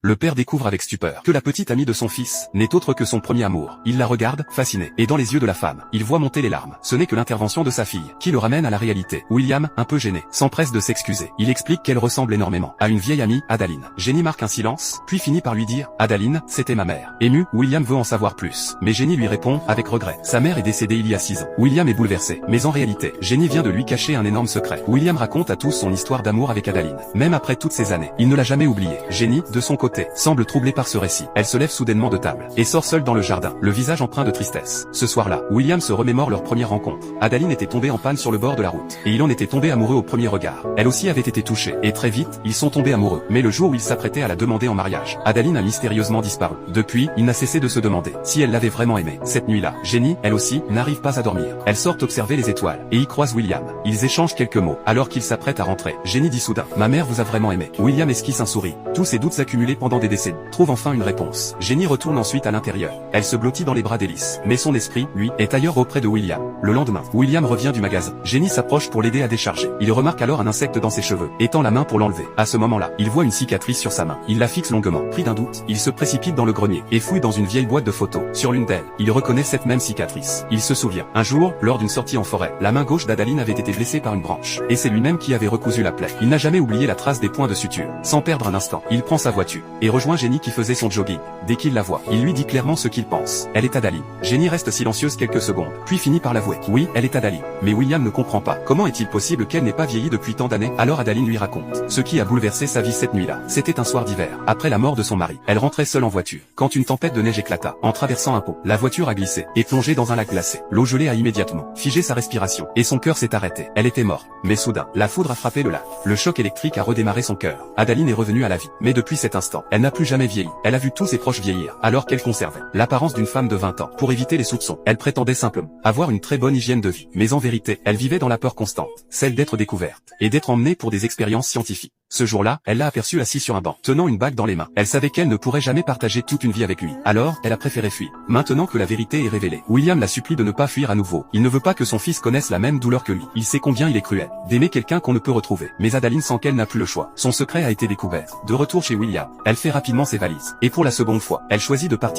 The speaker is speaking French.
Le père découvre avec stupeur que la petite amie de son fils n'est autre que son premier amour. Il la regarde, fasciné, et dans les yeux de la femme, il voit monter les larmes. Ce n'est que l'intervention de sa fille qui le ramène à la réalité. William, un peu gêné, s'empresse de s'excuser. Il explique qu'elle ressemble énormément à une vieille amie, Adaline. Jenny marque un silence, puis finit par lui dire « Adaline, c'était ma mère ». Ému, William veut en savoir plus, mais Jenny lui répond avec regret. Sa mère est décédée il y a 6 ans. William est bouleversé, mais en réalité, Jenny vient de lui cacher un énorme secret. William raconte à tous son histoire d'amour avec Adaline. Même après toutes ces années, il ne l'a jamais oubliée. Jenny, de son côté, semble troublée par ce récit. Elle se lève soudainement de table et sort seule dans le jardin, le visage empreint de tristesse. Ce soir-là, William se remémore leur première rencontre. Adaline était tombée en panne sur le bord de la route, et il en était tombé amoureux au premier regard. Elle aussi avait été touchée, et très vite, ils sont tombés amoureux. Mais le jour où il s'apprêtait à la demander en mariage, Adaline a mystérieusement disparu. Depuis, il n'a cessé de se demander si elle l'avait vraiment aimé. Cette nuit-là, Jenny, elle aussi, n'arrive pas à dormir. Elle sort observer les étoiles, et y croise William. Ils échangent quelques mots, alors qu'il s'apprête à rentrer. Jenny dit soudain « Ma mère vous a vraiment aimé ». William esquisse un sourire. Tous ses doutes accumulés pendant des décennies trouve enfin une réponse. Jenny retourne ensuite à l'intérieur. Elle se blottit dans les bras d'Alice. Mais son esprit, lui, est ailleurs auprès de William. Le lendemain, William revient du magasin. Jenny s'approche pour l'aider à décharger. Il remarque alors un insecte dans ses cheveux, étend la main pour l'enlever. À ce moment-là, il voit une cicatrice sur sa main. Il la fixe longuement. Pris d'un doute, il se précipite dans le grenier et fouille dans une vieille boîte de photos. Sur l'une d'elles, il reconnaît cette même cicatrice. Il se souvient. Un jour, lors d'une sortie en forêt, la main gauche d'Adaline avait été blessée par une branche. Et c'est lui-même qui avait recousu la plaie. Il n'a jamais oublié la trace des points de suture. Sans perdre un instant, il prend sa voiture et rejoint Jenny qui faisait son jogging. Dès qu'il la voit, il lui dit clairement ce qu'il pense. Elle est Adaline. Jenny reste silencieuse quelques secondes, puis finit par l'avouer. Oui, elle est Adaline. Mais William ne comprend pas. Comment est-il possible qu'elle n'ait pas vieilli depuis tant d'années? Alors Adaline lui raconte ce qui a bouleversé sa vie cette nuit-là. C'était un soir d'hiver, après la mort de son mari. Elle rentrait seule en voiture, quand une tempête de neige éclata. En traversant un pont, la voiture a glissé, et plongé dans un lac glacé. L'eau gelée a immédiatement figé sa respiration, et son cœur s'est arrêté. Elle était morte. Mais soudain, la foudre a frappé le lac. Le choc électrique a redémarré son cœur. Adaline est revenue à la vie. Mais depuis cet instant, elle n'a plus jamais vieilli. Elle a vu tous ses proches vieillir, alors qu'elle conservait l'apparence d'une femme de 20 ans. Pour éviter les soupçons, elle prétendait simplement avoir une très bonne hygiène de vie. Mais en vérité, elle vivait dans la peur constante, celle d'être découverte, et d'être emmenée pour des expériences scientifiques. Ce jour-là, elle l'a aperçu assis sur un banc, tenant une bague dans les mains. Elle savait qu'elle ne pourrait jamais partager toute une vie avec lui. Alors, elle a préféré fuir. Maintenant que la vérité est révélée, William la supplie de ne pas fuir à nouveau. Il ne veut pas que son fils connaisse la même douleur que lui. Il sait combien il est cruel d'aimer quelqu'un qu'on ne peut retrouver. Mais Adaline sent qu'elle n'a plus le choix. Son secret a été découvert. De retour chez William, elle fait rapidement ses valises. Et pour la seconde fois, elle choisit de partir.